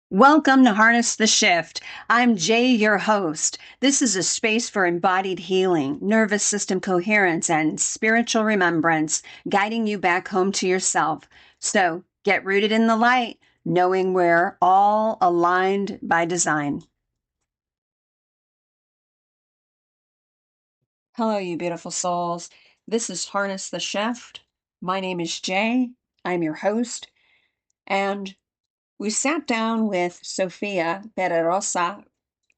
Welcome to Harness the Shift. I'm Jay, your host. This is a space for embodied healing, nervous system coherence, and spiritual remembrance, guiding you back home to yourself. So get rooted in the light, knowing we're all aligned by design. Hello, you beautiful souls. This is Harness the Shift. My name is Jay. I'm your host. And we sat down with Sofia Pedroso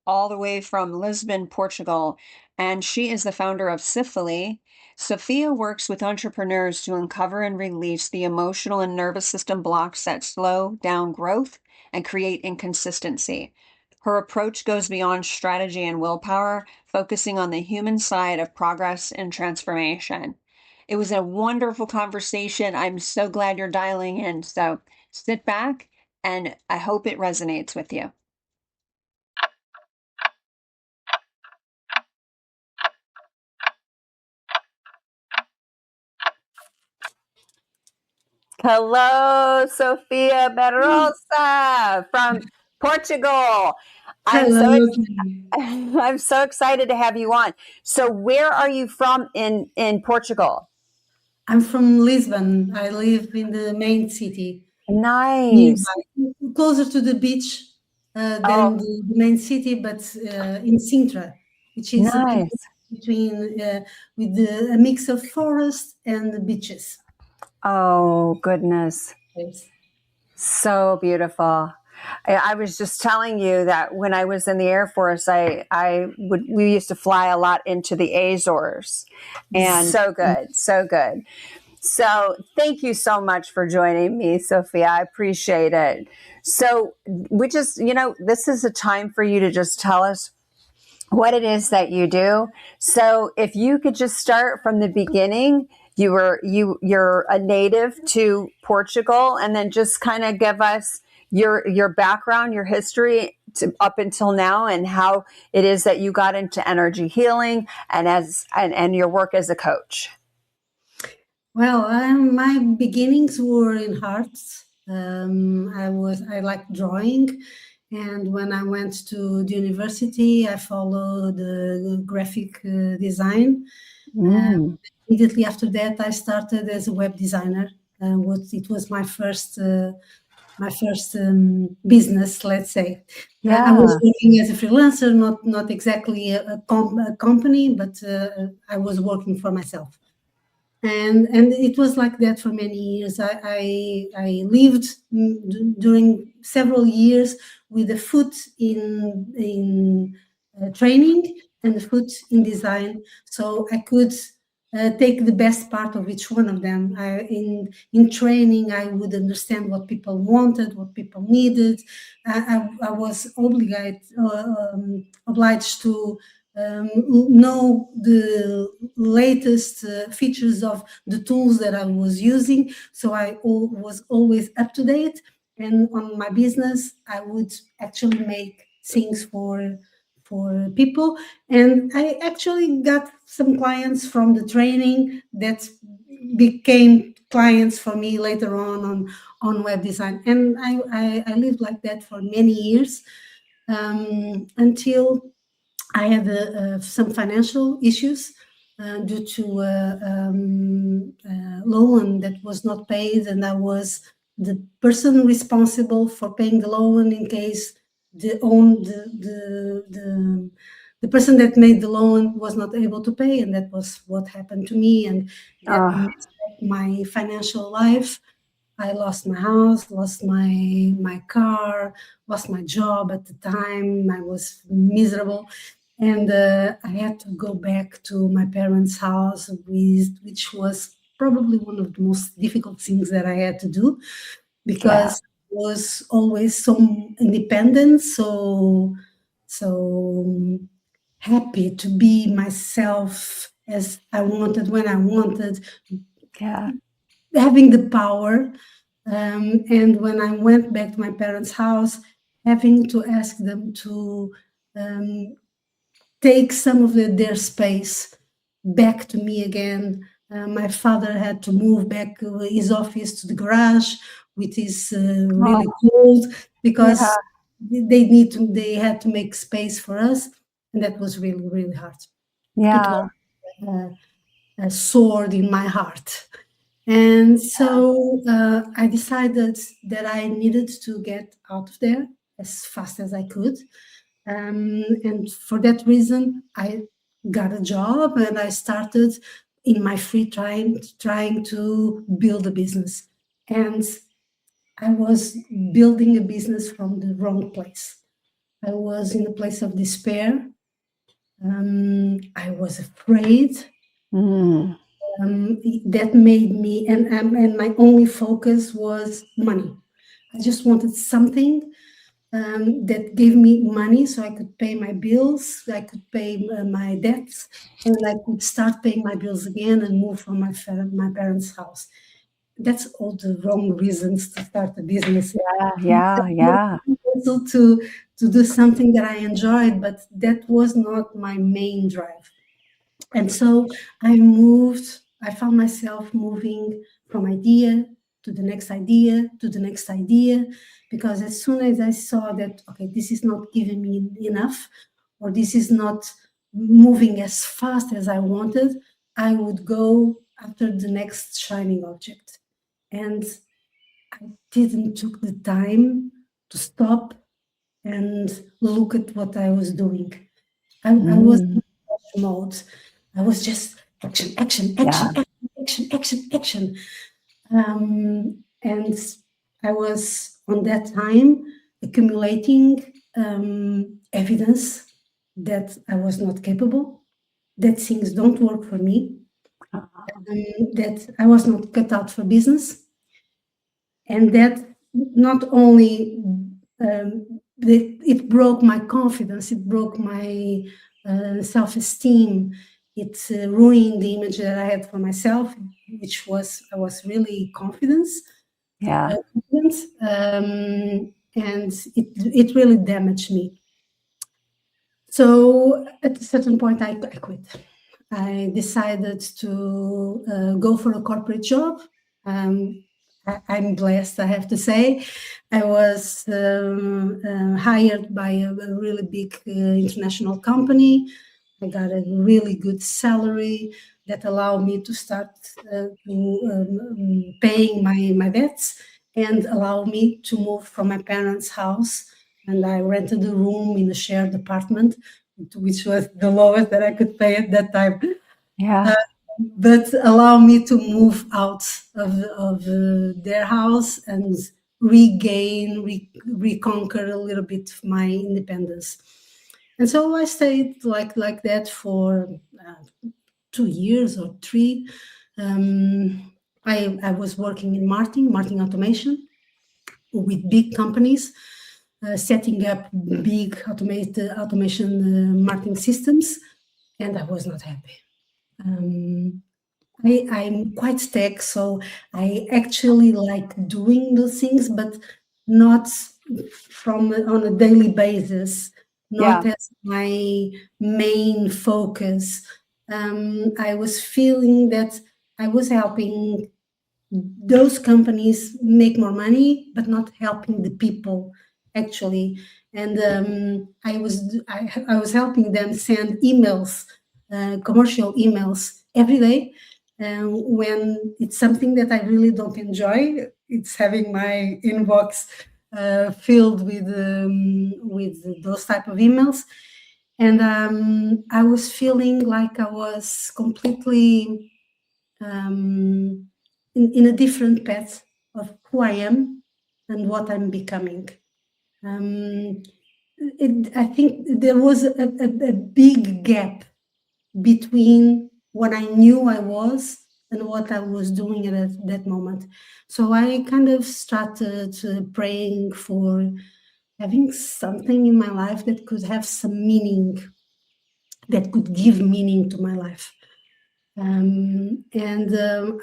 all the way from Lisbon, Portugal, and she is the founder of Sifily. Sofia works with entrepreneurs to uncover and release the emotional and nervous system blocks that slow down growth and create inconsistency. Her approach goes beyond strategy and willpower, focusing on the human side of progress and transformation. It was a wonderful conversation. I'm so glad you're dialing in. So sit back and I hope it resonates with you. Hello, Sofia Pedroso from Portugal. Hello. I'm so excited to have you on. So, where are you from in Portugal? I'm from Lisbon. I live in the main city, Nice. nearby, closer to the beach Oh, than the main city, but in Sintra, which is a place nice. between with a mix of forest and beaches. Oh, goodness. Yes. So beautiful. I was just telling you that when I was in the Air Force, we used to fly a lot into the Azores, and so good, so good. So thank you so much for joining me, Sophia. I appreciate it. So this is a time for you to just tell us what it is that you do. So if you could just start from the beginning, you're a native to Portugal, and then just kind of give us your background, your history up until now, and how it is that you got into energy healing and your work as a coach. Well, my beginnings were in arts. I liked drawing, and when I went to the university, I followed the graphic design. Immediately after that, I started as a web designer. It was my first business, let's say. I was working as a freelancer, not exactly a company, but I was working for myself. And it was like that for many years. I lived during several years with a foot in training and a foot in design, so I could take the best part of each one of them. In training, I would understand what people wanted, what people needed. I was obliged to know the latest features of the tools that I was using. So I was always up to date. And on my business, I would actually make things for people. And I actually got some clients from the training that became clients for me later on web design. And I lived like that for many years until I had some financial issues due to a loan that was not paid, and I was the person responsible for paying the loan in case the person that made the loan was not able to pay, and that was what happened to me, and that messed up my financial life. I lost my house, lost my car, lost my job at the time. I was miserable, and I had to go back to my parents' house, which was probably one of the most difficult things that I had to do because I was always so independent, so happy to be myself as I wanted when I wanted, having the power. And when I went back to my parents' house, having to ask them to take some of their space back to me again. My father had to move back his office to the garage, which is really cold because they had to make space for us, and that was really, really hard. It Yeah. was a sword in my heart. And so I decided that I needed to get out of there as fast as I could. And for that reason, I got a job and I started in my free time trying to build a business. And I was building a business from the wrong place. I was in a place of despair. I was afraid. Mm. That made me, and my only focus was money. I just wanted something that gave me money so I could pay my bills, I could pay my debts, and I could start paying my bills again and move from my parents' house. That's all the wrong reasons to start a business. Yeah. Also to do something that I enjoyed, but that was not my main drive. And so I found myself moving from idea to the next idea to the next idea, because as soon as I saw that, okay, this is not giving me enough, or this is not moving as fast as I wanted, I would go after the next shining object. And I didn't took the time to stop and look at what I was doing. I was in rush mode. I was just action, action, action, action, action, action, action. And I was on that time accumulating evidence that I was not capable, that things don't work for me, that I was not cut out for business, and that not only it broke my confidence, it broke my self-esteem, it ruined the image that I had for myself, which was I was really confident, and it really damaged me. So at a certain point, I quit. I decided to go for a corporate job. I'm blessed, I have to say. I was hired by a really big international company. I got a really good salary that allowed me to start paying my debts and allow me to move from my parents' house. And I rented a room in a shared apartment, which was the lowest that I could pay at that time. But allow me to move out of their house and reconquer a little bit of my independence. And so I stayed like that for 2 years or 3. I was working in marketing automation with big companies, setting up big automation marketing systems, and I was not happy. I'm quite tech, so I actually like doing those things, but not on a daily basis, not as my main focus. I was feeling that I was helping those companies make more money, but not helping the people actually. And I was helping them send emails, commercial emails every day. When it's something that I really don't enjoy, it's having my inbox filled with those type of emails. And I was feeling like I was completely in a different path of who I am and what I'm becoming. I think there was a big gap between what I knew I was and what I was doing at that moment. So I kind of started praying for having something in my life that could have some meaning, that could give meaning to my life.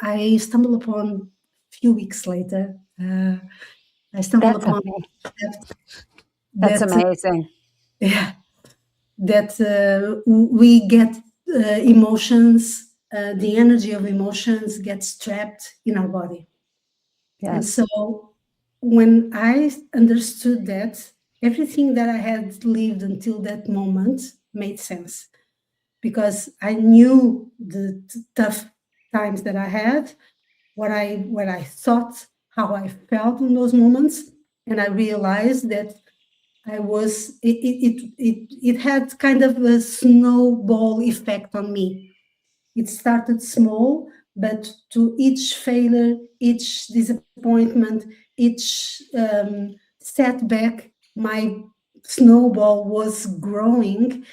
I stumbled upon a few weeks later. I stumbled upon that's amazing. That we get emotions, the energy of emotions gets trapped in our body. And so when I understood that, everything that I had lived until that moment made sense, because I knew the tough times that I had, what I thought, how I felt in those moments, and I realized that I was it had kind of a snowball effect on me. It started small, but to each failure, each disappointment, each setback, my snowball was growing,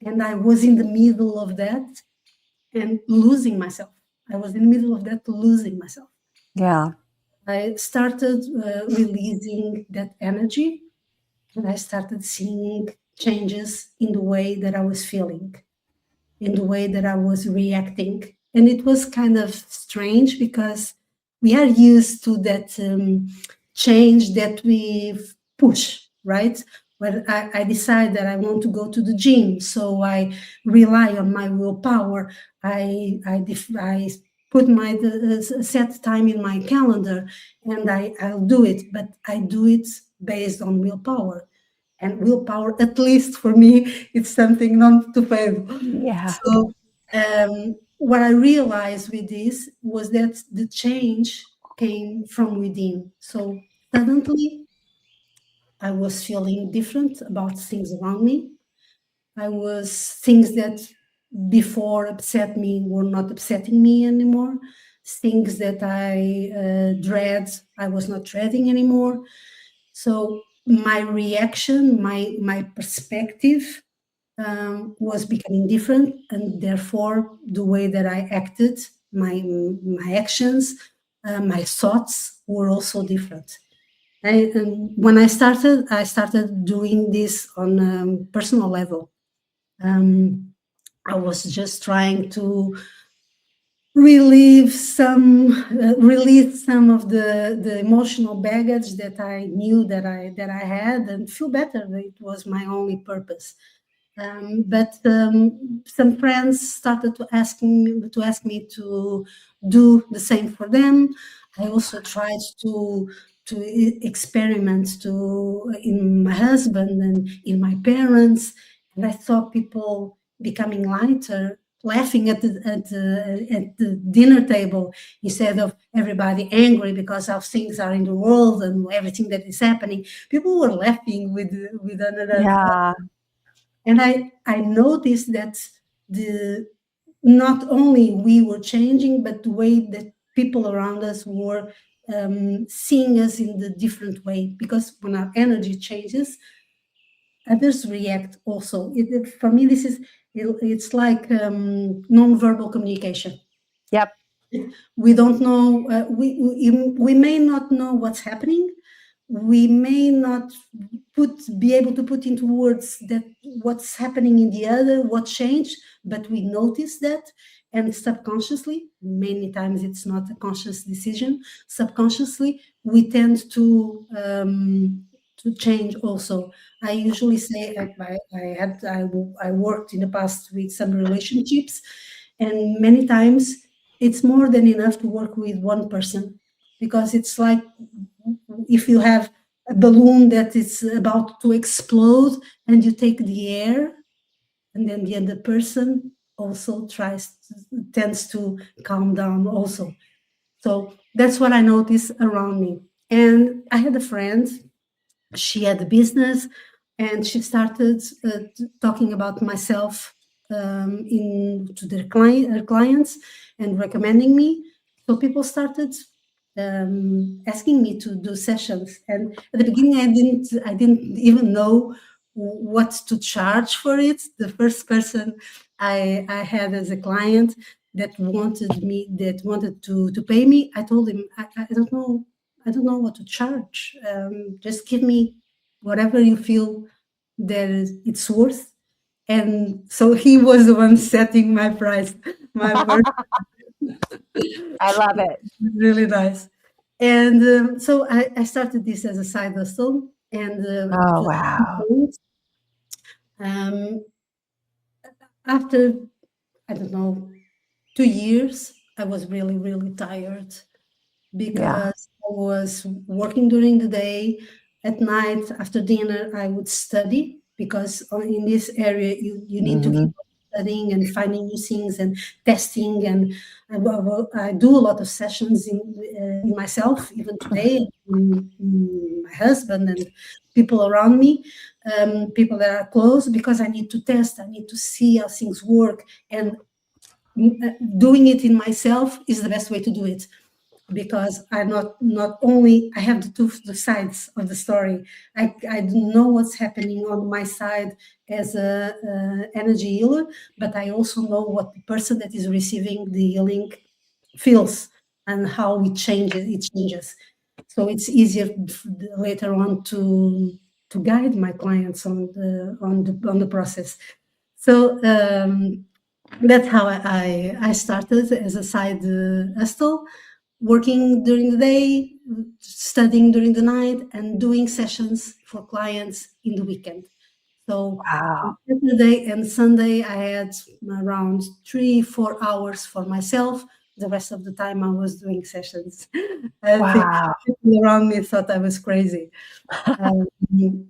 and I was in the middle of that and losing myself. I was in the middle of that, losing myself. Yeah. I started releasing that energy, and I started seeing changes in the way that I was feeling, in the way that I was reacting. And it was kind of strange because we are used to that change that we push, right? When I decide that I want to go to the gym, so I rely on my willpower. I put my set time in my calendar, and I'll do it, but I do it based on willpower. And willpower, at least for me, it's something not to fail. Yeah. So what I realized with this was that the change came from within. So suddenly I was feeling different about things around me. I was things that before upset me were not upsetting me anymore. Things that I dread, I was not dreading anymore. So my reaction, my perspective was becoming different, and therefore the way that I acted, my actions, my thoughts were also different. And when I started doing this on a personal level. Um, I was just trying to release some of the emotional baggage that I knew that I had, and feel better. It was my only purpose. But some friends started to ask me to do the same for them. I also tried to experiment in my husband and in my parents, and I saw people becoming lighter, laughing at the dinner table instead of everybody angry because how things are in the world and everything that is happening. People were laughing with another. Yeah. And I noticed that the not only we were changing, but the way that people around us were seeing us in the different way. Because when our energy changes, others react also. For me, it's like non-verbal communication. Yep. We don't know. We may not know what's happening. We may not be able to put into words that what's happening in the other, what changed, but we notice that, and subconsciously, many times it's not a conscious decision. Subconsciously, we tend to change also. I usually say I worked in the past with some relationships, and many times it's more than enough to work with one person, because it's like if you have a balloon that is about to explode and you take the air, and then the other person also tends to calm down also. So that's what I notice around me. And I had a friend, she had a business, and she started talking about myself to her clients, and recommending me. So people started asking me to do sessions, and at the beginning I didn't even know what to charge for it. The first person I had as a client that wanted to pay me, I told him I don't know what to charge. Just give me whatever you feel that it's worth. And so he was the one setting my price, my first. I love it. Really nice. And so I started this as a side hustle, and Oh, wow. um, after, I don't know, 2 years, I was really, really tired Yeah. because I was working during the day. At night, after dinner, I would study, because in this area, you need to keep studying and finding new things and testing. And I do a lot of sessions in myself, even today, my husband and people around me, people that are close, because I need to test, I need to see how things work. And doing it in myself is the best way to do it, because I not only I have the sides of the story. I know what's happening on my side as a energy healer, but I also know what the person that is receiving the healing feels and how it changes. So it's easier later on to guide my clients on the process. So that's how I started as a side hustle, working during the day, studying during the night, and doing sessions for clients in the weekend. So Wow. on Saturday and Sunday, I had around 3-4 hours for myself. The rest of the time, I was doing sessions. I think Wow. people around me thought I was crazy.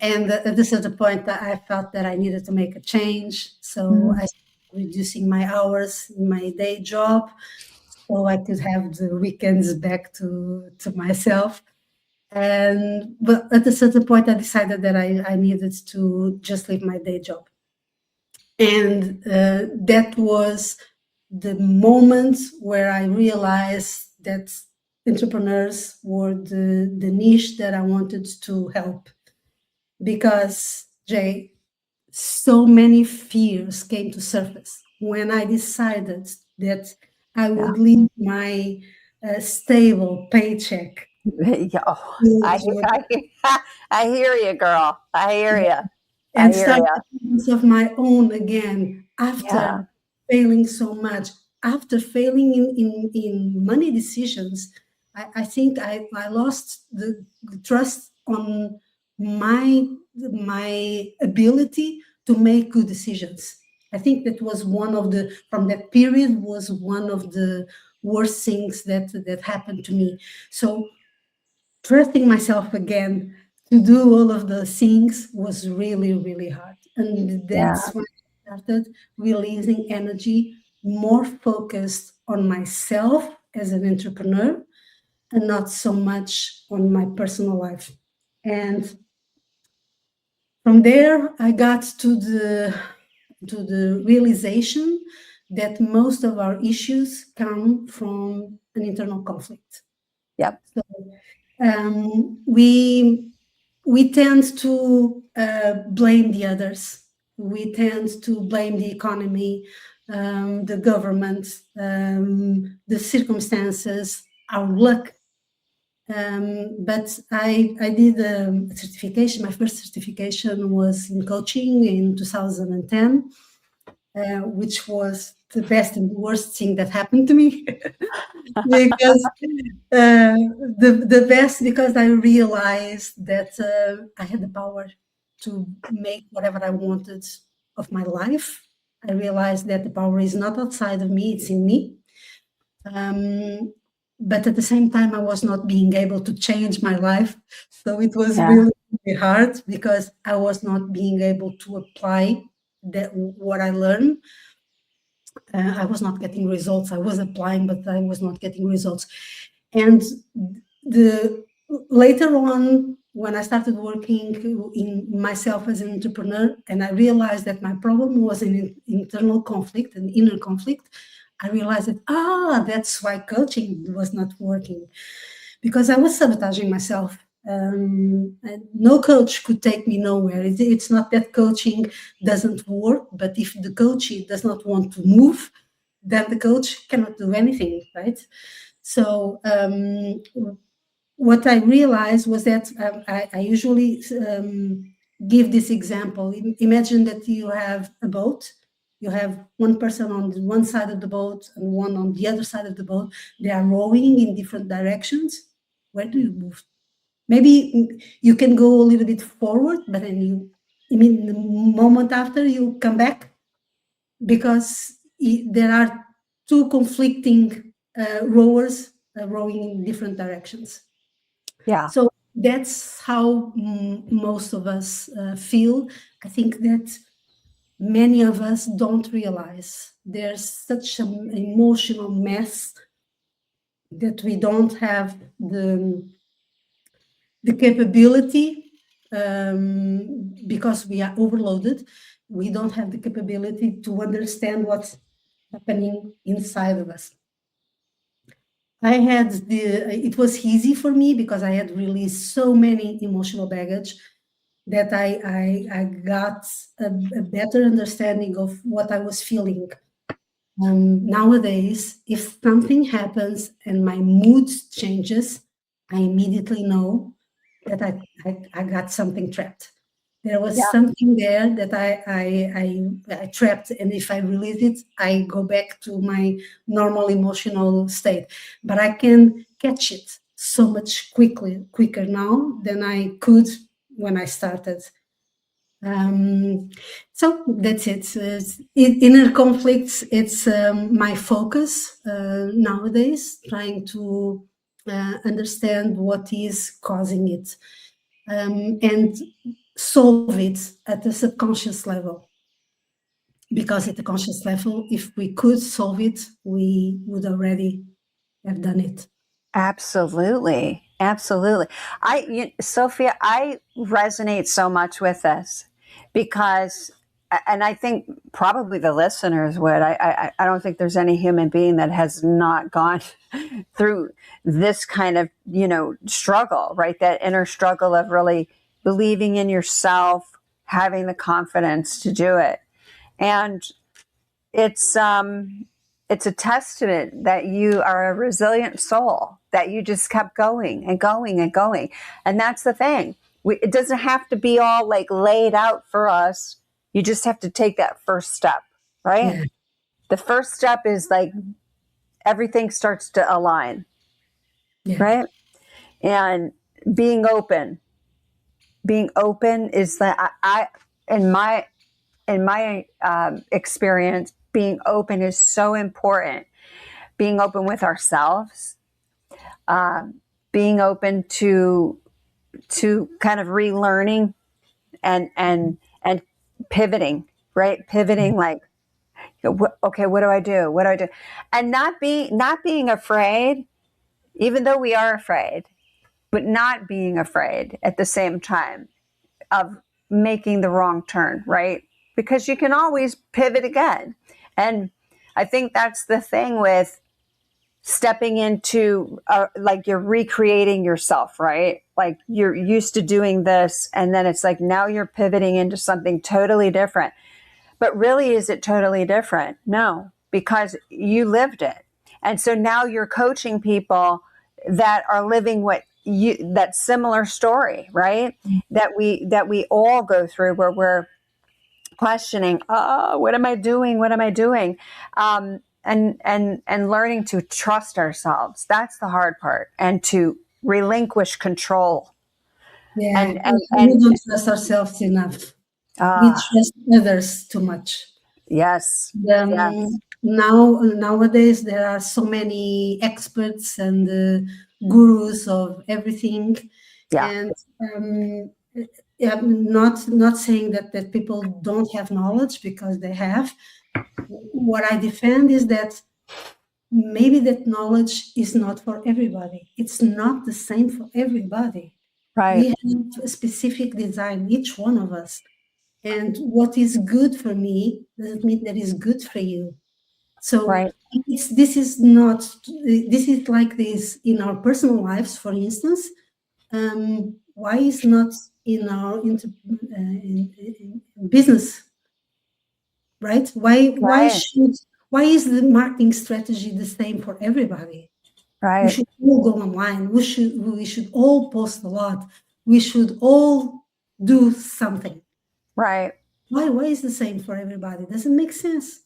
And at a certain point, I felt that I needed to make a change. So I started reducing my hours in my day job, so I could have the weekends back to myself. But at a certain point, I decided that I needed to just leave my day job. And that was the moment where I realized that entrepreneurs were the niche that I wanted to help. Because, Jay, so many fears came to surface when I decided that I Yeah. would leave my stable paycheck Yeah. Oh, to, I hear you, girl. I hear you. I and hear start you. a business of my own again after Yeah. failing so much, after failing in money decisions. I think I lost the trust on my ability to make good decisions. I think that was one of the from that period was one of the worst things that happened to me. So trusting myself again to do all of those things was really, really hard. And Yeah. that's when I started releasing energy, more focused on myself as an entrepreneur and not so much on my personal life. And from there, I got to the realization that most of our issues come from an internal conflict. Yep. So we tend to blame the others. We tend to blame the economy, the government, the circumstances, our luck. But I did a certification. My first certification was in coaching in 2010, which was the best and worst thing that happened to me. Because the best, because I realized that I had the power to make whatever I wanted of my life. I realized that the power is not outside of me, it's in me. But at the same time, I was not being able to change my life. So it was Yeah. really, really hard, because I was not being able to apply what I learned. I was not getting results. I was applying, but I was not getting results. And the later on, when I started working in myself as an entrepreneur, and I realized that my problem was an internal conflict, an inner conflict, I realized that that's why coaching was not working, because I was sabotaging myself. And no coach could take me nowhere. It's not that coaching doesn't work, but if the coachee does not want to move, then the coach cannot do anything, right? So what I realized was that I usually give this example. Imagine that you have a boat. You have one person on one side of the boat and one on the other side of the boat. They are rowing in different directions. Where do you move? Maybe you can go a little bit forward, but then the moment after you come back, because there are two conflicting rowers rowing in different directions. Yeah. So that's how most of us feel. I think that many of us don't realize there's such an emotional mess that we don't have the capability, because we are overloaded. We don't have the capability to understand what's happening inside of us. It was easy for me because I had released so many emotional baggage that I got a better understanding of what I was feeling. Nowadays, if something happens and my mood changes, I immediately know that I got something trapped. There was something there that I trapped, and if I release it, I go back to my normal emotional state. But I can catch it so much quicker now than I could when I started. So that's it. Inner conflicts, it's my focus nowadays, trying to understand what is causing it, and solve it at the subconscious level. Because at the conscious level, if we could solve it, we would already have done it. Absolutely. Absolutely. Sophia, I resonate so much with this because, and I think probably the listeners would, I don't think there's any human being that has not gone through this kind of, struggle, right? That inner struggle of really believing in yourself, having the confidence to do it. And it's a testament that you are a resilient soul, that you just kept going and going and going. And that's the thing. It doesn't have to be all like laid out for us. You just have to take that first step, right? Yeah. The first step is like everything starts to align, right? And being open is that in my experience, being open is so important. Being open with ourselves, being open to kind of relearning and pivoting, right? Pivoting, like, okay, what do I do? What do I do? And not being afraid, even though we are afraid, but not being afraid at the same time of making the wrong turn, right? Because you can always pivot again. And I think that's the thing with stepping into, like, you're recreating yourself, right? Like, you're used to doing this, and then it's like now you're pivoting into something totally different. But really, is it totally different? No, because you lived it. And so now you're coaching people that are living that similar story, right? That we all go through, where we're questioning, what am I doing? What am I doing? And learning to trust ourselves. That's the hard part. And to relinquish control. Yeah. We don't trust ourselves enough. We trust others too much. Yes. Yes. Nowadays, there are so many experts and gurus of everything. Yeah. And I'm not saying that people don't have knowledge, because they have. What I defend is that maybe that knowledge is not for everybody. It's not the same for everybody. Right. We have a specific design, each one of us. And what is good for me doesn't mean that is good for you. So right. this is like this in our personal lives, for instance. Why is not in our in business, right? Why is the marketing strategy the same for everybody? Right. We should all go online. We should all post a lot. We should all do something. Right. Why is the same for everybody? Doesn't make sense.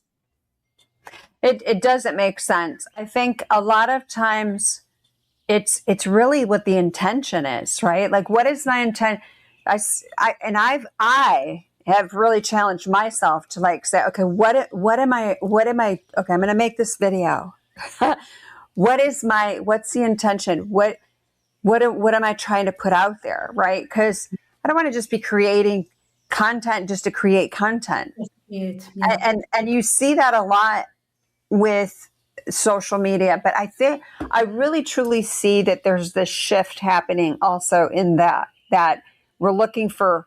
It doesn't make sense. I think a lot of times it's really what the intention is, right? Like, what is my intent? I have really challenged myself to, like, say, okay, what am I, okay, I'm going to make this video. What's the intention? what am I trying to put out there, right? Because I don't want to just be creating content just to create content. Yeah. And you see that a lot with social media, but I really truly see that there's this shift happening also in that we're looking for.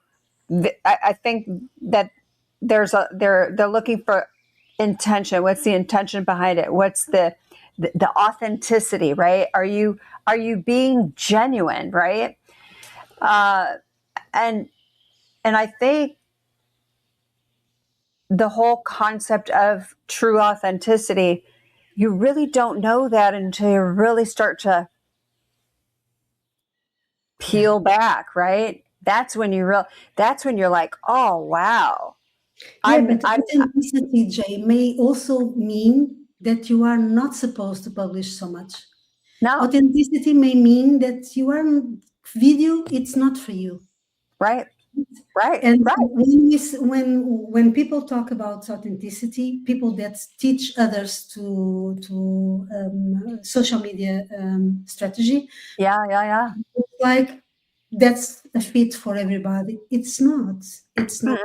I think that they're looking for intention. What's the intention behind it? What's the authenticity, right? Are you being genuine, right? And I think the whole concept of true authenticity, you really don't know that until you really start to peel back, right? That's when you're like, oh wow. Yeah, but authenticity, Jay, may also mean that you are not supposed to publish so much. No. Authenticity may mean that you are video, it's not for you. Right. Right. And right. when people talk about authenticity, people that teach others to social media strategy, yeah, it's like that's a fit for everybody. It's not. It's not.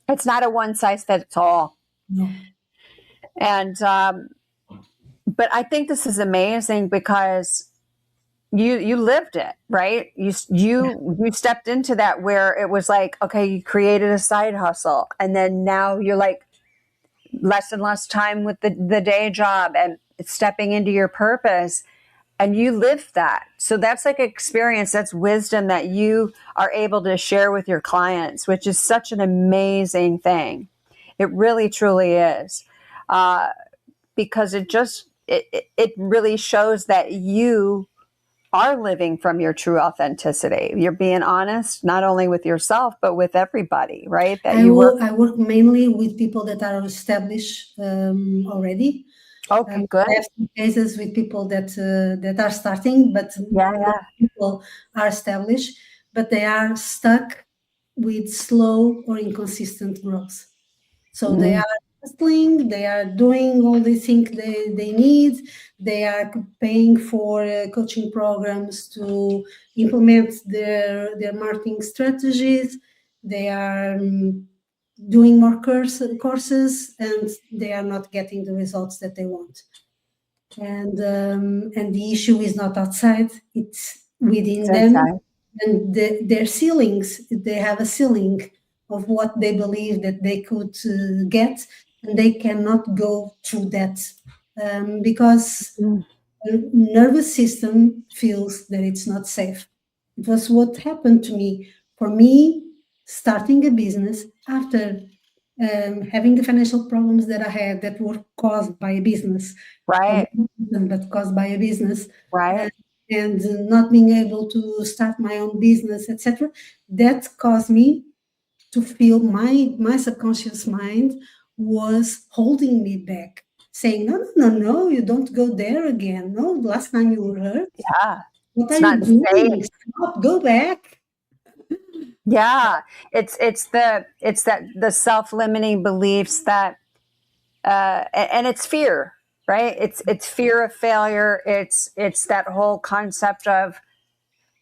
It's not a one size fits all. No. And but I think this is amazing because you lived it, right? You stepped into that where it was like, okay, you created a side hustle, and then now you're like less and less time with the day job and stepping into your purpose, and you lived that. So that's like experience, that's wisdom that you are able to share with your clients, which is such an amazing thing. It really truly is, because it really shows that you are living from your true authenticity. You're being honest, not only with yourself, but with everybody, right? I work mainly with people that are established already. Okay, good. I have some cases with people that are starting, but people are established, but they are stuck with slow or inconsistent growth. So they are hustling, they are doing all they think they need, they are paying for coaching programs to implement their marketing strategies, they are doing more courses, and they are not getting the results that they want. And the issue is not outside, it's within them. Inside. And their ceilings, they have a ceiling of what they believe that they could get, and they cannot go through that because the nervous system feels that it's not safe. It was what happened to me. For me, starting a business after having the financial problems that I had that were caused by a business, right? But caused by a business, right? And not being able to start my own business, etc. That caused me to feel my subconscious mind was holding me back, saying, no, you don't go there again. No, last time you were hurt. Yeah. What are you doing? Stop, go back. Yeah, it's that the self-limiting beliefs that and it's fear, right? It's fear of failure. It's that whole concept of,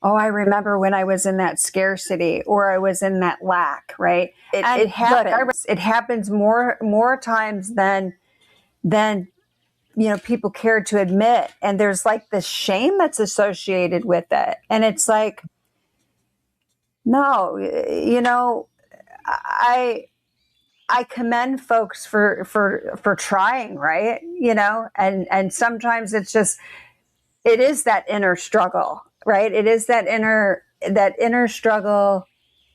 oh, I remember when I was in that scarcity or I was in that lack, right? It happens. It happens more times than people care to admit, and there's like this shame that's associated with it, and it's like, no, I commend folks for trying, right? And sometimes it is that inner struggle, right? It is that inner struggle,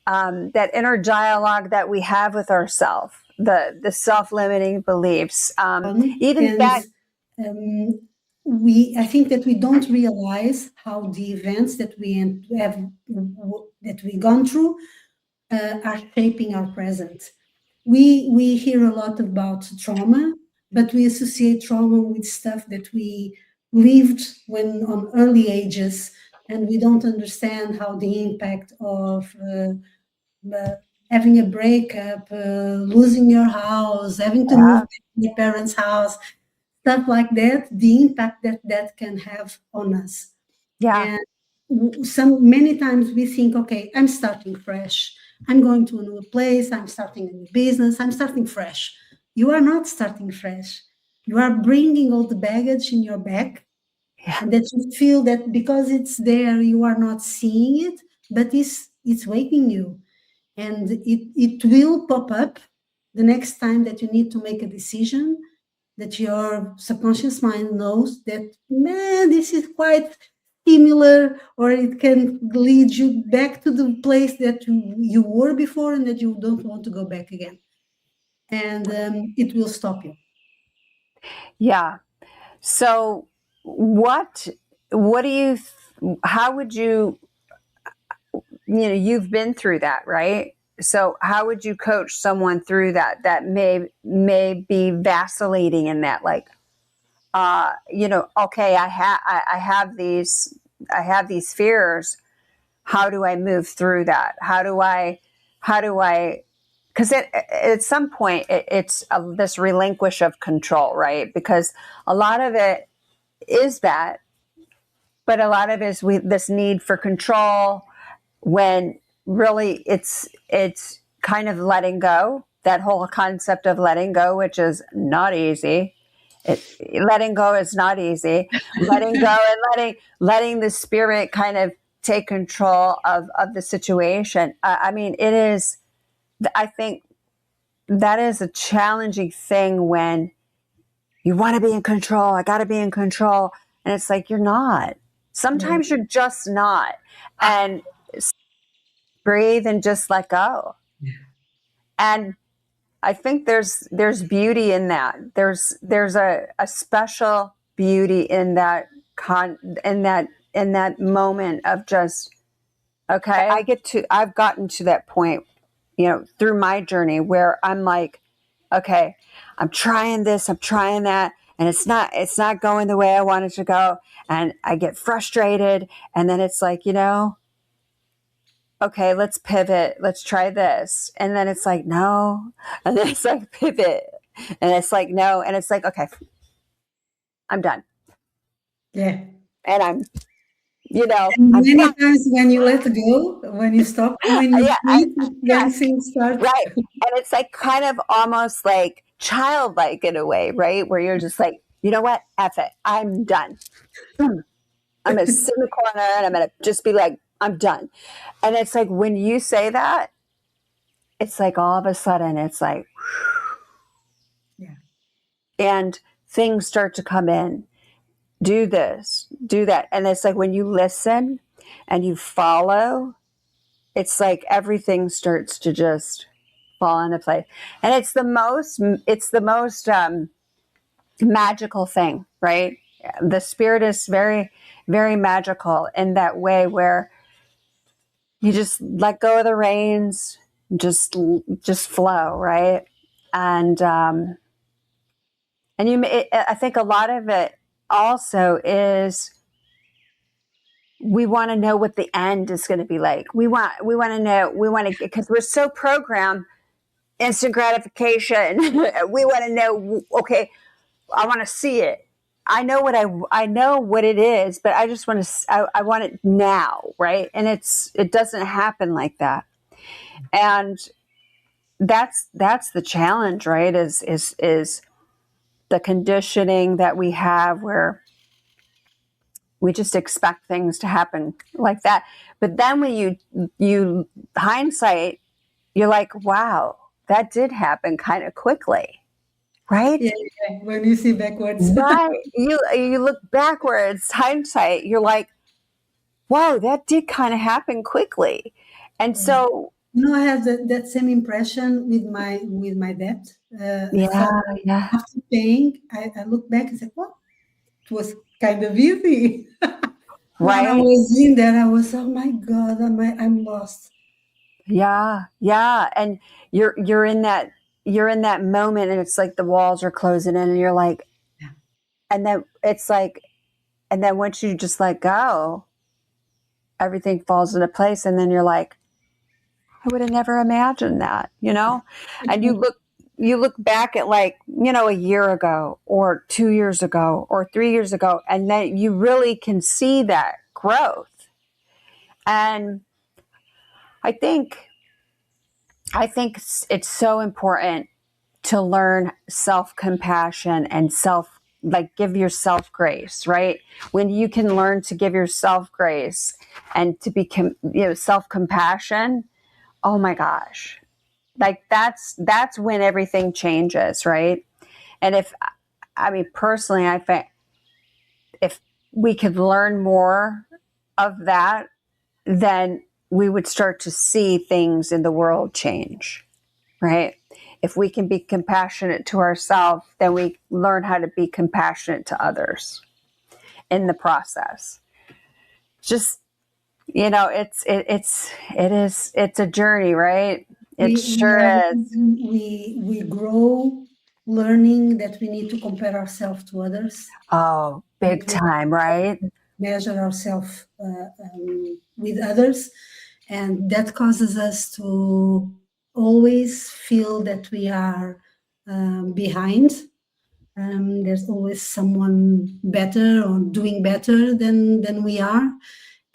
that inner dialogue that we have with ourselves, the self-limiting beliefs, I think that we don't realize how the events that we've gone through are shaping our present. We hear a lot about trauma, but we associate trauma with stuff that we lived when on early ages, and we don't understand how the impact of having a breakup, losing your house, having to move to your parents' house, stuff like that, the impact that can have on us. Yeah. many times we think, okay, I'm starting fresh. I'm going to a new place. I'm starting a new business. I'm starting fresh. You are not starting fresh. You are bringing all the baggage in your back, Yeah. and that you feel that because it's there, you are not seeing it, but it's waking you, and it will pop up the next time that you need to make a decision, that your subconscious mind knows that, man, this is quite similar, or it can lead you back to the place that you were before and that you don't want to go back again. And it will stop you. Yeah. So what do you, how would you, you've been through that, right? So how would you coach someone through that may be vacillating in that, like, okay, I have these fears. How do I move through that? How do I, because at some point it's this relinquish of control, right? Because a lot of it is that, but a lot of it is this need for control, when really it's kind of letting go. That whole concept of letting go, which is not easy. Letting go is not easy. Letting go and letting the spirit kind of take control of the situation. I mean, it is. I think that is a challenging thing when you want to be in control. I got to be in control, and it's like you're not. Sometimes you're just not, and breathe and just let go. And I think there's beauty in that. There's a special beauty in that in that moment of just, okay, I've gotten to that point, through my journey, where I'm like, okay, I'm trying this, I'm trying that, and it's not going the way I want it to go, and I get frustrated, and then it's like, okay, let's pivot. Let's try this. And then it's like, no. And then it's like, pivot. And it's like, no. And it's like, okay, I'm done. Yeah. And I'm many times when you let go, when you stop, when you quit, then things start. Right. And it's like kind of almost like childlike in a way, right? Where you're just like, you know what? F it. I'm done. I'm going to sit in the corner and I'm going to just be like, I'm done. And it's like, when you say that, it's like all of a sudden it's like, yeah. And things start to come in. Do this, do that. And it's like when you listen and you follow, it's like everything starts to just fall into place. And it's the most magical thing, right? The spirit is very, very magical in that way, where you just let go of the reins, just flow, right? And I think a lot of it also is, we want to know what the end is going to be like. We want to know, because we're so programmed, instant gratification. We want to know, okay, I want to see it. I know what it is, but I just want to, I want it now. Right. And it doesn't happen like that. And that's the challenge, right? Is the conditioning that we have, where we just expect things to happen like that. But then when you hindsight, you're like, wow, that did happen kind of quickly, right? Yeah, when you see backwards. Right. You look backwards, hindsight, you're like, wow, that did kind of happen quickly. And so, I have that same impression with my debt. yeah. After paying, I look back and say, well, it was kind of easy. When I Right. was in there, I was, oh my God, I'm lost. Yeah. And you're in that moment, and it's like the walls are closing in, and you're like, and then it's like, and then once you just let go, everything falls into place. And then you're like, I would have never imagined that, and you look back at, like, a year ago or 2 years ago or 3 years ago, and then you really can see that growth. And I think it's so important to learn self-compassion and give yourself grace, right? When you can learn to give yourself grace and to be, self-compassion, oh my gosh, like that's when everything changes, right? And personally, I think if we could learn more of that, then we would start to see things in the world change, right? If we can be compassionate to ourselves, then we learn how to be compassionate to others in the process. Just, it's a journey, right? It sure is. We grow learning that we need to compare ourselves to others. Oh, big time, right? Measure ourselves with others, and that causes us to always feel that we are behind. There's always someone better or doing better than we are,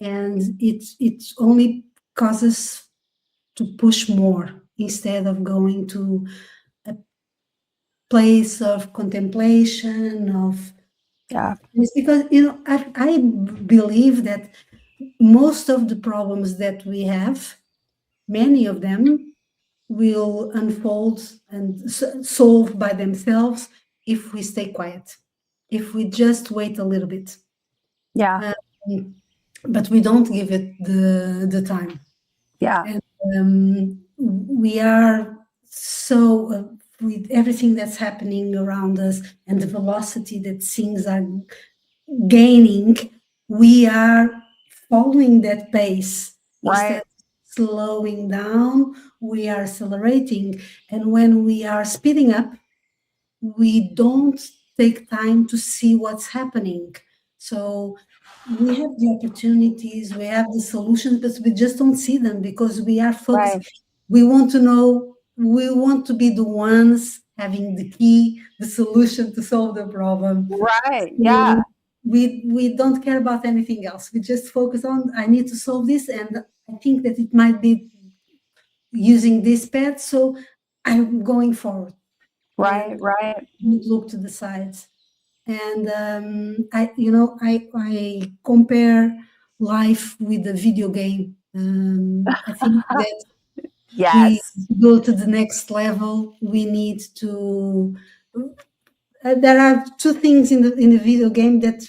and it only causes to push more instead of going to a place of contemplation of. Yeah. It's because I believe that most of the problems that we have, many of them will unfold and solve by themselves if we stay quiet, if we just wait a little bit. Yeah. But we don't give it the time. Yeah. And we are so with everything that's happening around us and the velocity that things are gaining, we are following that pace. Right. Instead of slowing down, we are accelerating. And when we are speeding up, we don't take time to see what's happening. So we have the opportunities, we have the solutions, but we just don't see them because we are focused. Right. We want to know, we want to be the ones having the key, the solution to solve the problem. Right. Yeah. We don't care about anything else. We just focus on, I need to solve this, and I think that it might be using this path, so I'm going forward. Right. And Right. look to the sides. And I compare life with a video game. I think that we Yes. go to the next level. We need to. There are two things in the video game that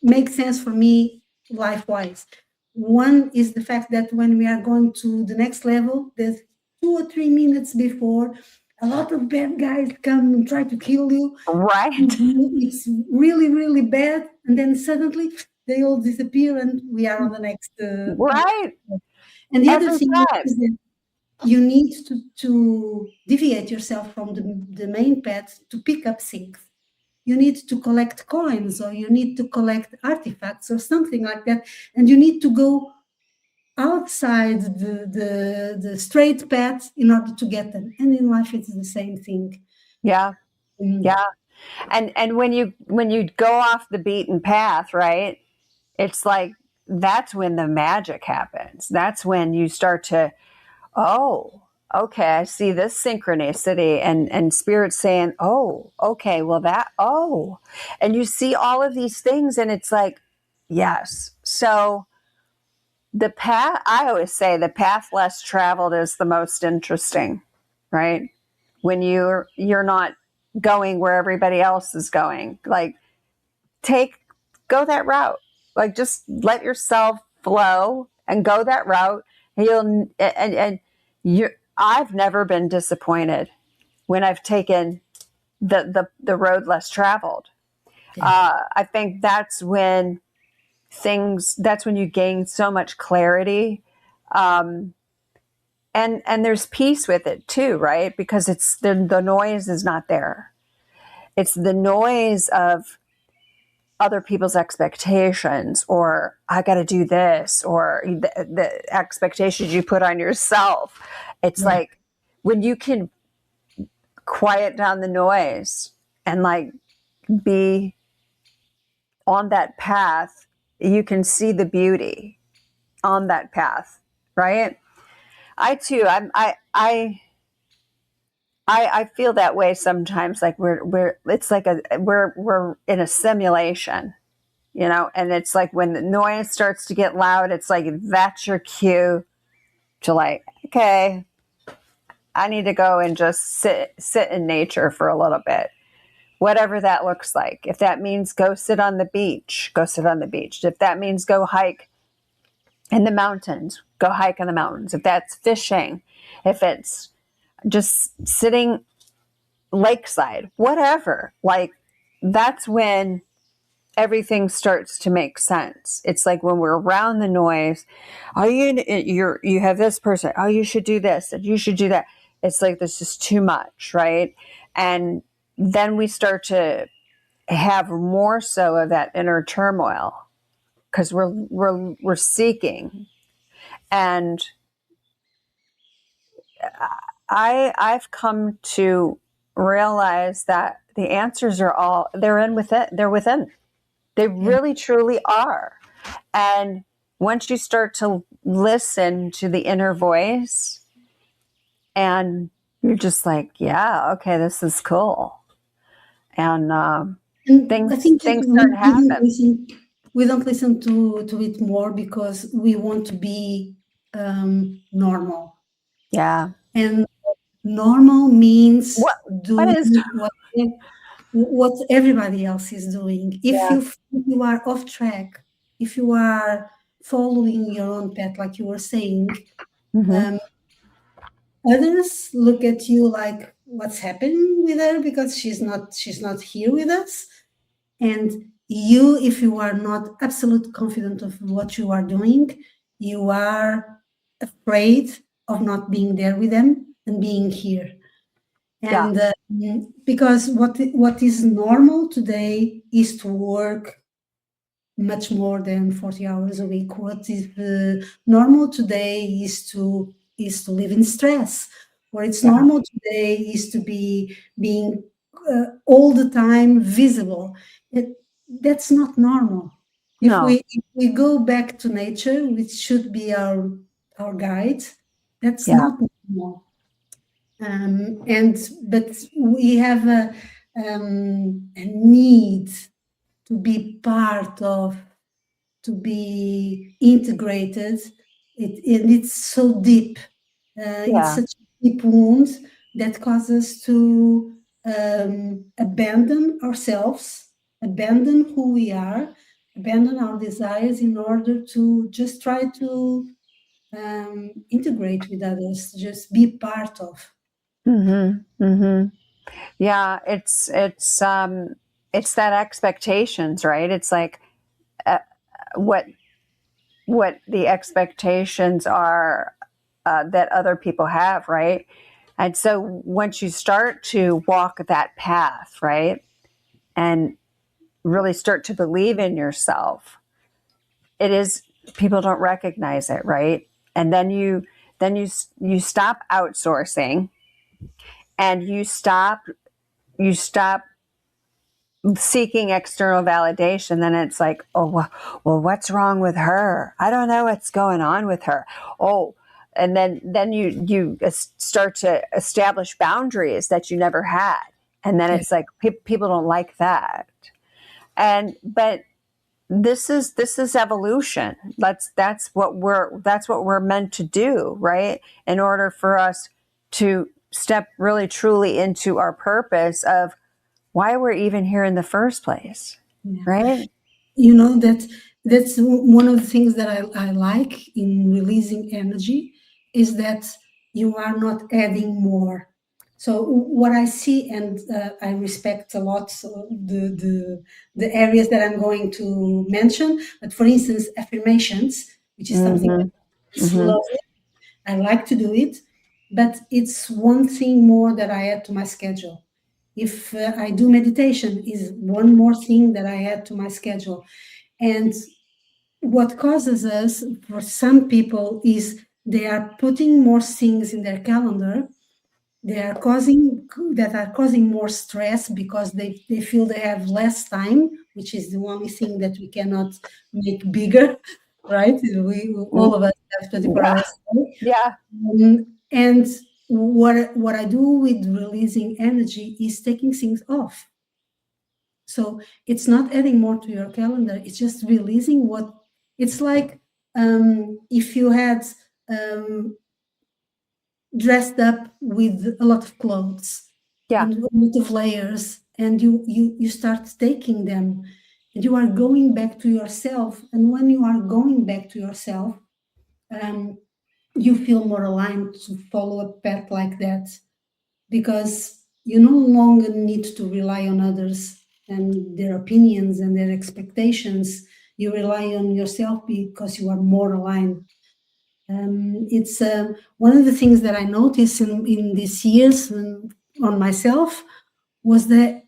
make sense for me life wise. One is the fact that when we are going to the next level, there's 2 or 3 minutes before a lot of bad guys come and try to kill you. Right. It's really, really bad. And then suddenly they all disappear and we are on the next. Right. And the other Every thing time. is that you need to deviate yourself from the main path to pick up things. You need to collect coins or you need to collect artifacts or something like that. And you need to go outside the straight path in order to get them. And in life, it's the same thing. Yeah. Yeah. And when you go off the beaten path, right? It's like that's when the magic happens. That's when you start to, oh, okay, I see this synchronicity and spirit saying, oh, okay, well and you see all of these things and it's like, yes. So the path, I always say the path less traveled is the most interesting, right? When you're not going where everybody else is going, like go that route, like just let yourself flow and go that route. And I've never been disappointed when I've taken the road less traveled. I think that's when you gain so much clarity. And there's peace with it too, right? Because it's the noise is not there. It's the noise of other people's expectations, or I got to do this, or the expectations you put on yourself. It's like when you can quiet down the noise and like be on that path, you can see the beauty on that path, right? I too, I feel that way sometimes. Like it's like we're in a simulation, and it's like when the noise starts to get loud, it's like that's your cue to like, okay, I need to go and just sit in nature for a little bit, whatever that looks like. If that means go sit on the beach, go sit on the beach. If that means go hike in the mountains, go hike in the mountains. If that's fishing, if it's just sitting lakeside, whatever, like that's when everything starts to make sense. It's like when we're around the noise, oh, you have this person, oh, you should do this and you should do that. It's like this is too much, right? And then we start to have more so of that inner turmoil because we're seeking. And I've come to realize that the answers are they're within. They really truly are. And once you start to listen to the inner voice, and you're just like, yeah, okay, this is cool. And things start happening. We don't listen to it more because we want to be normal. Yeah. And normal means doing what everybody else is doing. If you are off track, if you are following your own path, like you were saying, others look at you like, what's happening with her because she's not here with us. And you, if you are not absolute confident of what you are doing, you are afraid of not being there with them and being here. And because what is normal today is to work much more than 40 hours a week. What is normal today is to live in stress. What it's normal today is to be being all the time visible. That's not normal. No. If we go back to nature, which should be our guide, that's not normal. But we have a need to be part of, to be integrated. It's so deep. It's such a deep wound that causes us to abandon ourselves, abandon who we are, abandon our desires in order to just try to integrate with others, just be part of. Yeah, it's that expectations, right? It's like what the expectations are that other people have, right? And so once you start to walk that path, right, and really start to believe in yourself, people don't recognize it, right? And then you stop outsourcing, and you stop seeking external validation. Then it's like, oh, well, what's wrong with her? I don't know what's going on with her. Oh, and then you start to establish boundaries that you never had, and then it's like people don't like that. But this is evolution. That's what we're meant to do, right? In order for us to step really truly into our purpose of why we're even here in the first place, right? That's one of the things that I like in releasing energy, is that you are not adding more. So what I see, and I respect a lot the areas that I'm going to mention, but for instance, affirmations, which is something that is lovely. I like to do it, but it's one thing more that I add to my schedule. If I do meditation, is one more thing that I add to my schedule. And what causes us, for some people, is they are putting more things in their calendar. They are causing more stress because they feel they have less time, which is the only thing that we cannot make bigger. right? We all of us have 24 Yeah. hours a day. Yeah. And what I do with releasing energy is taking things off. So it's not adding more to your calendar. It's just releasing what it's like. If you had dressed up with a lot of clothes Yeah. and a lot of layers, and you start taking them, and you are going back to yourself. And when you are going back to yourself, um, you feel more aligned to follow a path like that, because you no longer need to rely on others and their opinions and their expectations. You rely on yourself because you are more aligned. It's one of the things that I noticed in these years on myself was that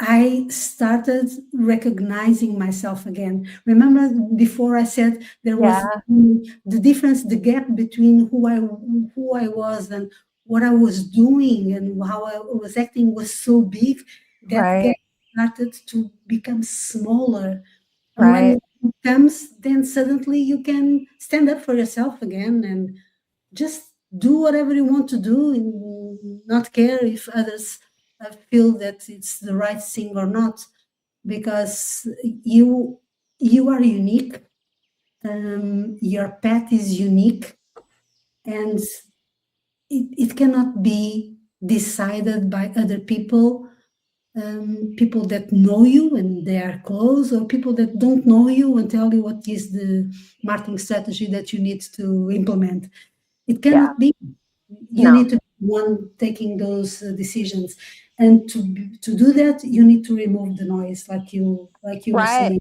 I started recognizing myself again. Remember before I said there was Yeah. the difference, the gap between who I was and what I was doing and how I was acting was so big. That gap Right. started to become smaller. And when Right. it comes, then suddenly you can stand up for yourself again and just do whatever you want to do and not care if others feel that it's the right thing or not, because you are unique. Your path is unique, and it cannot be decided by other people, people that know you and they are close, or people that don't know you and tell you what is the marketing strategy that you need to implement. It Yeah. cannot be. You No. need to be one taking those decisions, and to do that, you need to remove the noise, like you were Right. saying.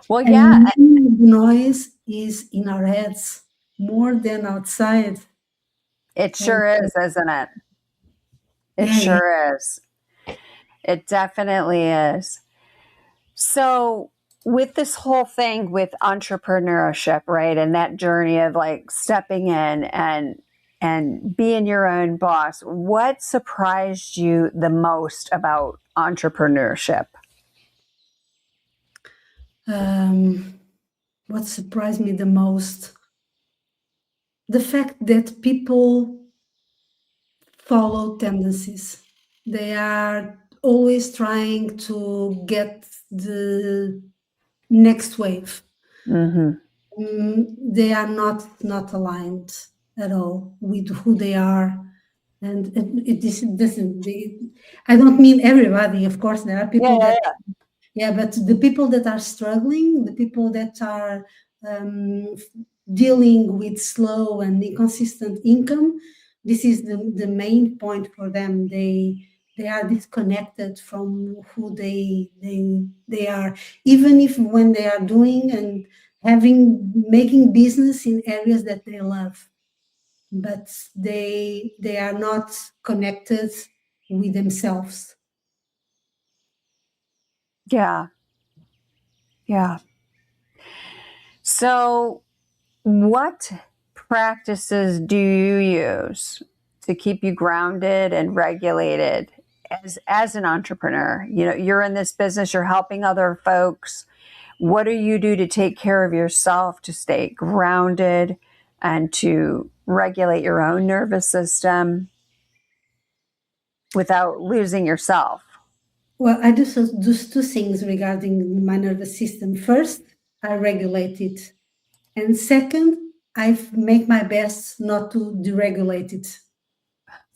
Well, yeah, And the noise is in our heads more than outside. it And sure is, isn't it? It yeah, yeah. sure is. It definitely is. So, with this whole thing with entrepreneurship, right, and that journey of like stepping in and being your own boss, what surprised you the most about entrepreneurship? Um, what surprised me the most, the fact that people follow tendencies. They are always trying to get the next wave. Mm-hmm. They are not aligned at all with who they are, and this doesn't. I don't mean everybody, of course. There are Yeah, people yeah, that, yeah. yeah, but the people that are struggling, the people that are um, dealing with slow and inconsistent income, this is the main point for them. They are disconnected from who they are, even if when they are doing and making business in areas that they love, but they are not connected with themselves. Yeah. Yeah. So, what practices do you use to keep you grounded and regulated as an entrepreneur? You know, you're in this business, you're helping other folks. What do you do to take care of yourself, to stay grounded and to regulate your own nervous system without losing yourself? Well, I do two things regarding my nervous system. First, I regulate it. And second, I make my best not to deregulate it.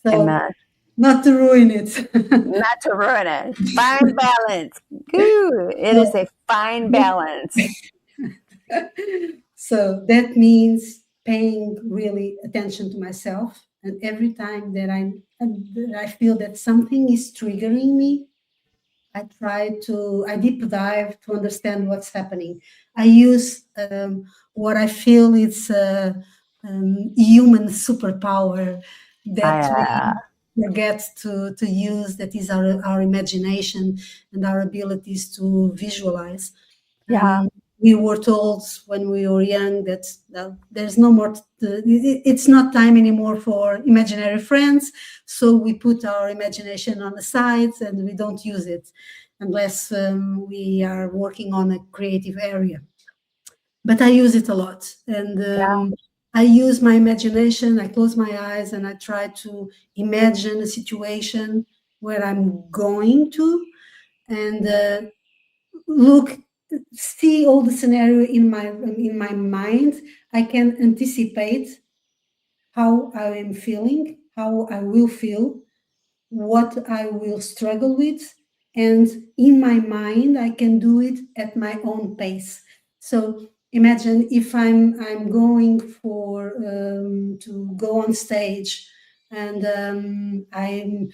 So, Amen. not to ruin it. Not to ruin it. Fine balance. Ooh, it is So, a fine balance. so that means paying really attention to myself. And every time that I feel that something is triggering me, I deep dive to understand what's happening. I use what I feel it's a human superpower that we I, forget to use, that is our imagination and our abilities to visualize. yeah, We were told when we were young that there's no more, it's not time anymore for imaginary friends. So we put our imagination on the sides and we don't use it unless we are working on a creative area. but I use it a lot. And I use my imagination. I close my eyes and I try to imagine a situation where I'm going to, and look, see all the scenario in my mind. I can anticipate how I am feeling, how I will feel, what I will struggle with, and in my mind I can do it at my own pace. So imagine if I'm going for to go on stage, and I'm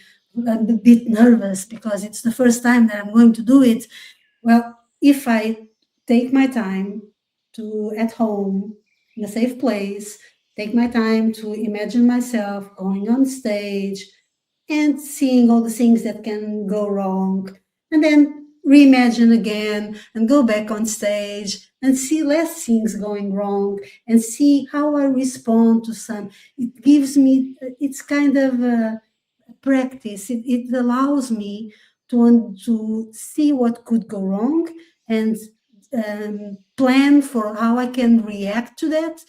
a bit nervous because it's the first time that I'm going to do it. Well, if I take my time to at home in a safe place, take my time to imagine myself going on stage and seeing all the things that can go wrong, and then reimagine again and go back on stage and see less things going wrong and see how I respond to some. It gives me, it's kind of a practice. It allows me to see what could go wrong and plan for how I can react to that.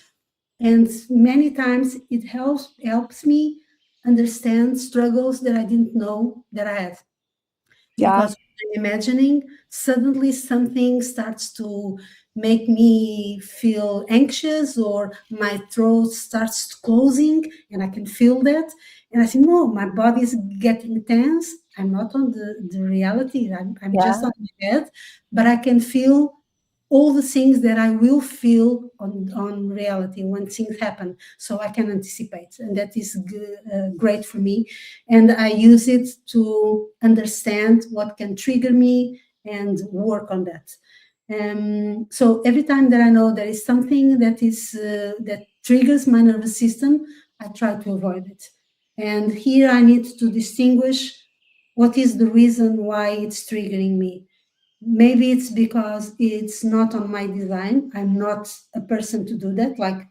And many times it helps me understand struggles that I didn't know that I had. Because when I'm imagining, suddenly something starts to make me feel anxious, or my throat starts closing and I can feel that. And I think, no, my body is getting tense. I'm not on the reality. I'm just on my head, but I can feel all the things that I will feel on reality when things happen, so I can anticipate, and that is great for me. And I use it to understand what can trigger me and work on that. So every time that I know there is something that is that triggers my nervous system, I try to avoid it. And here I need to distinguish what is the reason why it's triggering me. Maybe it's because it's not on my design. I'm not a person to do that, like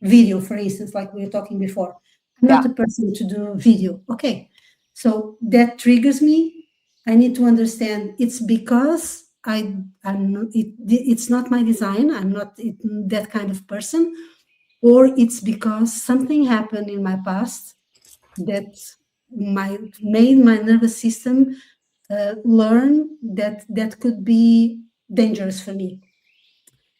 video, for instance, like we were talking before. I'm not a person to do video. Okay. So that triggers me. I need to understand it's because it's not my design. I'm not that kind of person, or it's because something happened in my past that made my nervous system learn that could be dangerous for me.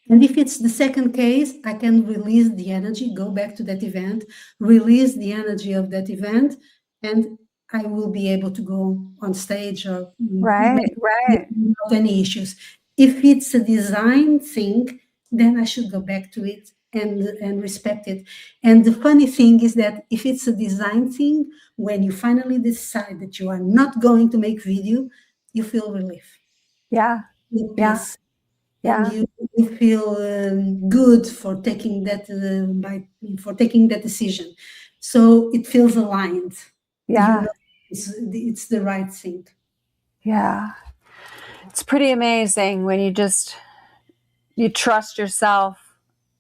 And if it's the second case, I can release the energy, go back to that event, release the energy of that event, and I will be able to go on stage or without any issues. If it's a design thing, then I should go back to it and respect it. And the funny thing is that if it's a design thing, when you finally decide that you are not going to make video, you feel relief. Peace. And you feel good for taking that decision. So it feels aligned. You know, it's the right thing. Yeah. It's pretty amazing when you trust yourself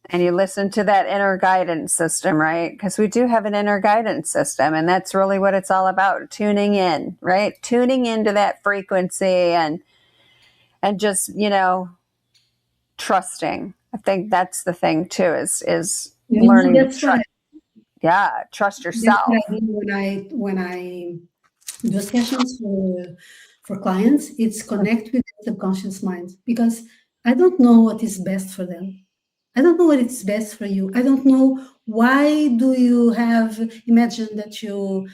and you listen to that inner guidance system, right? Because we do have an inner guidance system, and that's really what it's all about, tuning in, right? Tuning into that frequency and just, trusting. I think that's the thing too, is learning to trust. Trust yourself. That's what I mean when I do sessions for clients. It's connect with the subconscious mind, because I don't know what is best for them. I don't know what is best for you. I don't know why do you have, imagine that you,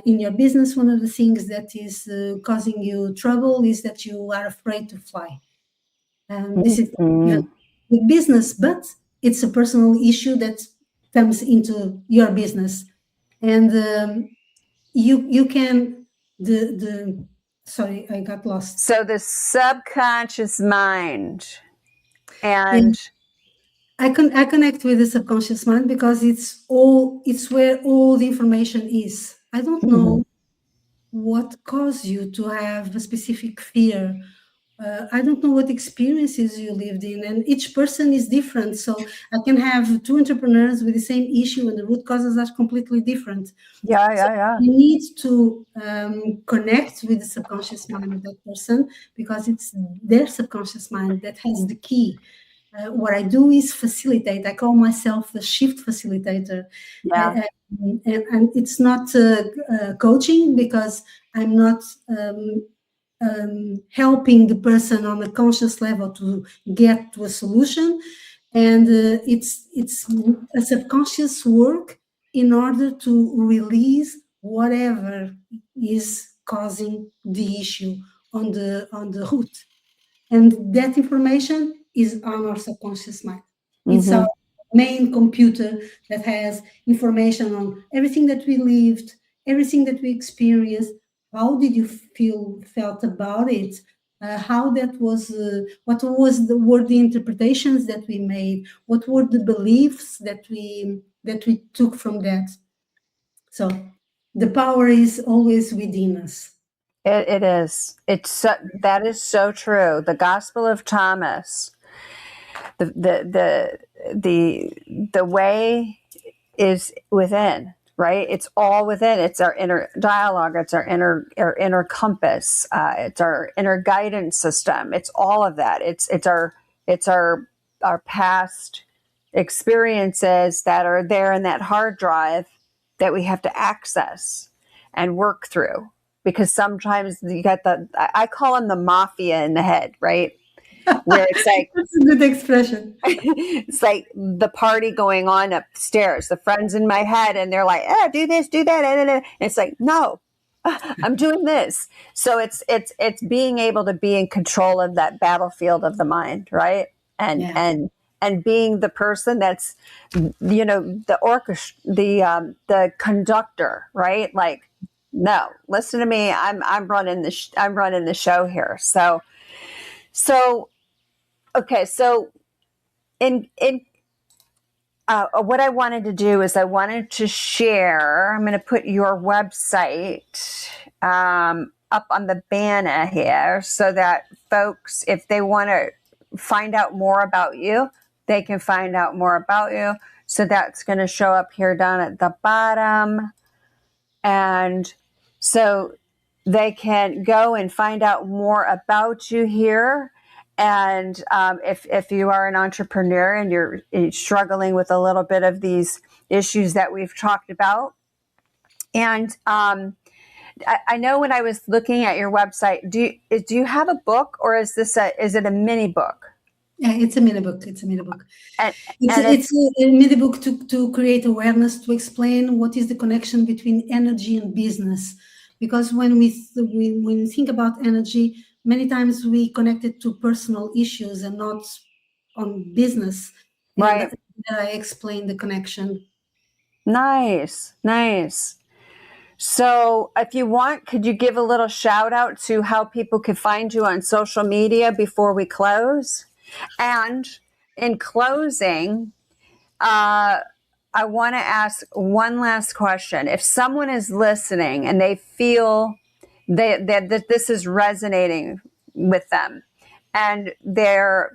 in your business, one of the things that is causing you trouble is that you are afraid to fly. This is with business, but it's a personal issue that comes into your business. And you can, sorry, I got lost. So the subconscious mind, and I connect with the subconscious mind because it's where all the information is. I don't know what caused you to have a specific fear. I don't know what experiences you lived in, and each person is different. So I can have two entrepreneurs with the same issue, and the root causes are completely different. You need to connect with the subconscious mind of that person, because it's their subconscious mind that has the key. what I do is facilitate. I call myself a shift facilitator. Yeah. And it's not coaching, because I'm not helping the person on a conscious level to get to a solution. And it's a subconscious work in order to release whatever is causing the issue on the root. And that information is on our subconscious mind. It's our main computer that has information on everything that we lived, everything that we experienced. How did you felt about it? How that was? What were the interpretations that we made? What were the beliefs that we took from that? So the power is always within us. It is. That is so true. The Gospel of Thomas, the way is within, right? It's all within. It's our inner dialogue. It's our inner compass. It's our inner guidance system. It's all of that. It's our past experiences that are there in that hard drive that we have to access and work through. Because sometimes you got I call them the mafia in the head, right? Where it's like, that's a good expression. It's like the party going on upstairs, the friends in my head, and they're like, do this, do that. And it's like, no, I'm doing this. So it's being able to be in control of that battlefield of the mind, right? And being the person that's, the orchestra, the conductor, right? Like, no, listen to me. I'm running the show here. So okay. So in what I wanted to do is I wanted to share. I'm going to put your website up on the banner here, so that folks, if they want to find out more about you, they can find out more about you. So that's going to show up here down at the bottom. And so they can go and find out more about you here. And if you are an entrepreneur and you're struggling with a little bit of these issues that we've talked about. And I know when I was looking at your website, do you have a book, or is it a mini book? Yeah, it's a mini book. It's a mini book. It's a mini book to create awareness, to explain what is the connection between energy and business. Because when we think about energy, many times we connect it to personal issues and not on business. Right. And I explain the connection. Nice. So if you want, could you give a little shout out to how people can find you on social media before we close? And in closing, I want to ask one last question. If someone is listening and they feel that this is resonating with them, and they're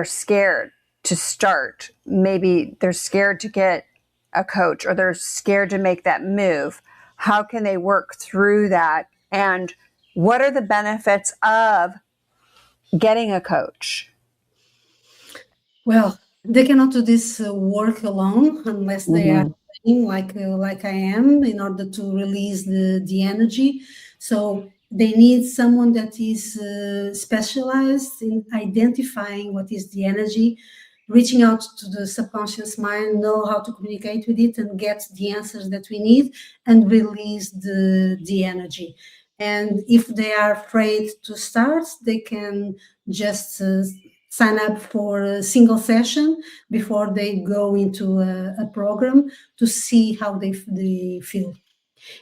scared to start, maybe they're scared to get a coach, or they're scared to make that move, how can they work through that? And what are the benefits of getting a coach? Well, they cannot do this work alone unless they are training like I am, in order to release the energy. So they need someone that is specialized in identifying what is the energy, reaching out to the subconscious mind, know how to communicate with it and get the answers that we need, and release the energy. And if they are afraid to start, they can just sign up for a single session before they go into a program to see how they feel.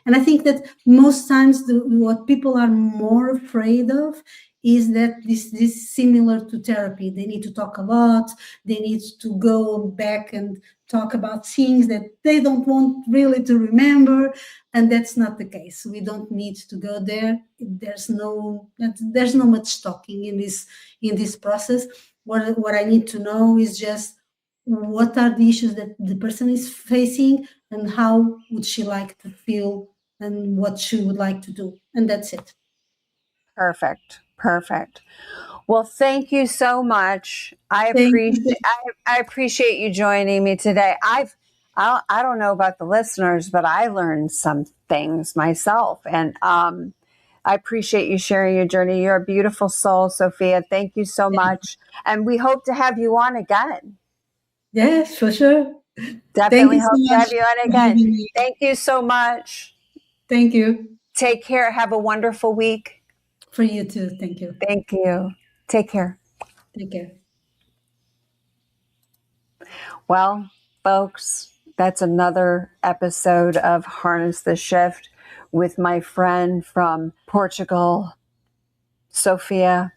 And I think that most times what people are more afraid of is that this is similar to therapy. They need to talk a lot. They need to go back and talk about things that they don't want really to remember. And that's not the case. We don't need to go there. There's no much talking in this process. What I need to know is just what are the issues that the person is facing, and how would she like to feel, and what she would like to do. And that's it. Perfect. Perfect. Well, thank you so much. Thank you. I appreciate you joining me today. I don't know about the listeners, but I learned some things myself, and I appreciate you sharing your journey. You're a beautiful soul, Sophia. Thank you so much, and we hope to have you on again. Yes, for sure. Thank Definitely you so hope to much have you on for again. having me. Thank you so much. Thank you. Take care. Have a wonderful week. For you too. Thank you. Thank you. Take care. Take care. Well, folks, that's another episode of Harness the Shift with my friend from Portugal, Sofia.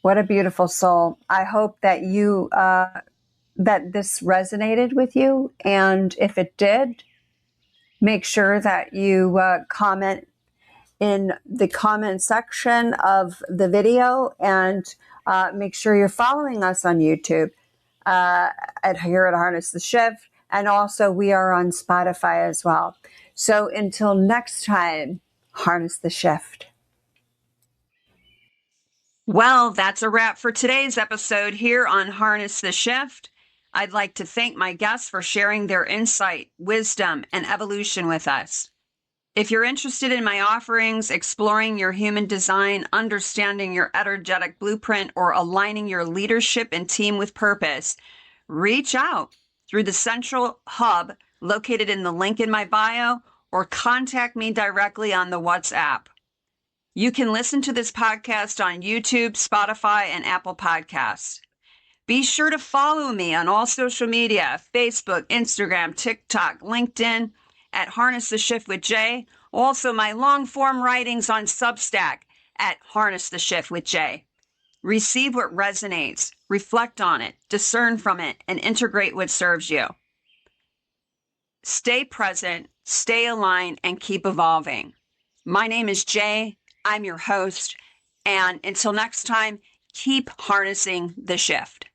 What a beautiful soul. I hope that that this resonated with you. And if it did, make sure that you comment in the comment section of the video, and make sure you're following us on YouTube here at Harness the Shift. And also, we are on Spotify as well. So until next time, Harness the Shift. Well, that's a wrap for today's episode here on Harness the Shift. I'd like to thank my guests for sharing their insight, wisdom, and evolution with us. If you're interested in my offerings, exploring your human design, understanding your energetic blueprint, or aligning your leadership and team with purpose, reach out through the central hub located in the link in my bio, or contact me directly on the WhatsApp. You can listen to this podcast on YouTube, Spotify, and Apple Podcasts. Be sure to follow me on all social media, Facebook, Instagram, TikTok, LinkedIn, at Harness the Shift with Jay. Also, my long-form writings on Substack at Harness the Shift with Jay. Receive what resonates, reflect on it, discern from it, and integrate what serves you. Stay present, stay aligned, and keep evolving. My name is Jay. I'm your host. And until next time, keep harnessing the shift.